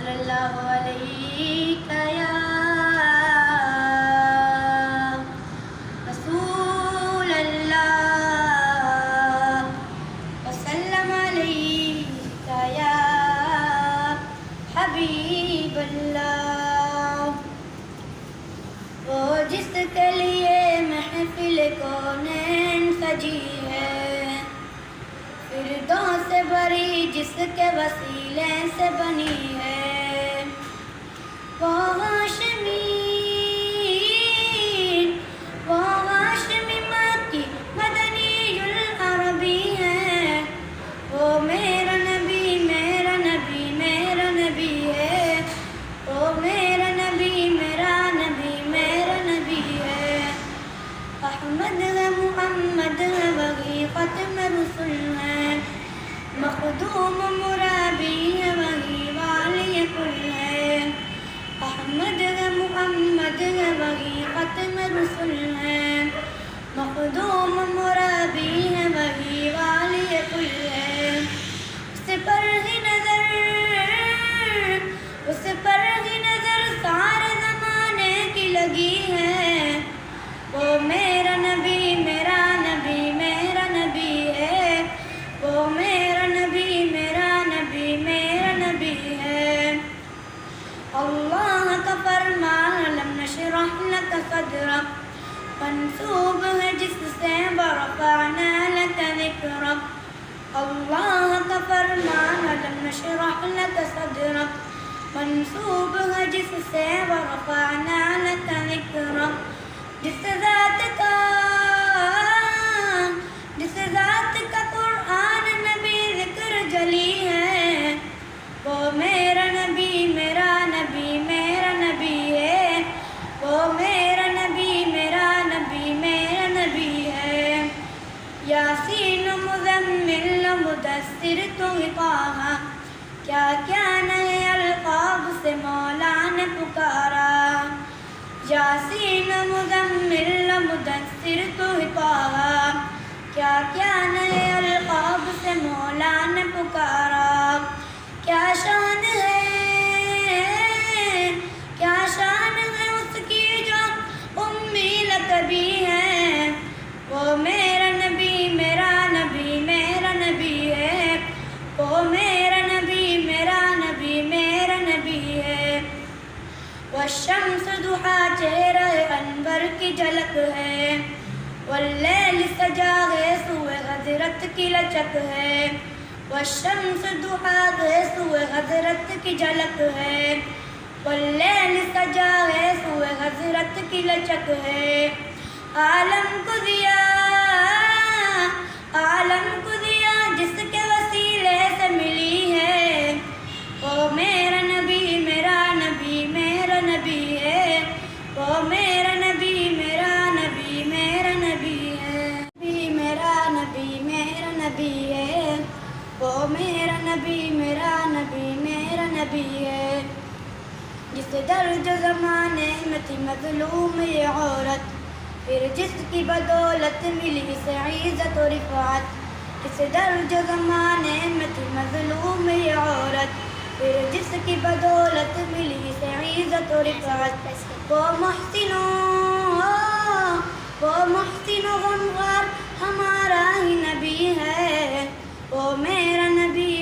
صلی اللہ علیہ یا رسول اللہ وسلم علیہ یا حبیب اللہ. وہ جس کے لیے محفل کونین سجی ہے، فردوں سے بری جس کے وسیلے سے بنی ہے. وہ ہاشمی مکی مدنی العربی ہے. وہ میرا نبی میرا نبی میرا نبی ہے. وہ میرا نبی میرا نبی میرا نبی ہے. احمد ہے محمد ہے وہی ختم رسول ہے. مخدوم مرابی ہے وہی والی کل ہے. احمد ہے محمد ہے وہی ختم رسول ہے. مخدوم مرابی ہے وہی والی کل ہے. اس پر ہی نظر سارے زمانے کی لگی ہے. وہ میرا نبی میرا نبی میرا نبی ہے. وہ میرا نبی میرا نبی میرا نبی ہے. اللہ کا فرمان لم نشرح لک صدرک منسوب ہے جس سے ورفعنا لک ذکرک. اللہ کا فرمان لم نشرح لک صدرک منسوب ہے جس سے ورفعنا لک ذکرک. جس ذات کا قرآن نبی ذکر جلی ہے. وہ میرا نبی میرا نبی میرا نبی ہے. وہ میرا نبی میرا نبی میرا نبی ہے. یاسین مزمل مدثر تو طٰہٰ کیا کیا نئے القاب سے مولا نے پکارا. یاسین مزمل مدثر تو طٰہٰ کیا کیا نئے القاب سے مولا نے پکارا. کیا شان ہے اس کی جو امی لقبی ہے. وہ میرا نبی میرا نبی میرا نبی ہے. وہ میرا نبی میرا نبی میرا نبی ہے. والشمس ضحیٰ چہرہ انور کی جھلک ہے. واللیل سجا ہے سوئے حضرت کی لچک ہے. والشمس ضحیٰ ہے سوئے حضرت کی جھلک ہے. واللیل سجا ہے سوئے حضرت کی لچک ہے. عالم کو دیا جس کے وسیلے سے ملی ہے. وہ میرا نبی میرا نبی میرا نبی ہے. وہ میرا نبی میرا نبی میرا نبی ہے. میرا نبی میرا نبی ہے. وہ میرا نبی میرا نبی میرا نبی ہے. جس درج زمانے میں تھی مظلوم یہ عورت، پھر جس کی بدولت ملی اسے عزت و رفعت. جس درج زمانے میں تھی مظلوم یہ عورت، پھر جس کی بدولت ملی اسے عزت و رفعت. وہ محسن و غمغار ہمارا ہی نبی ہے. وہ میرا نبی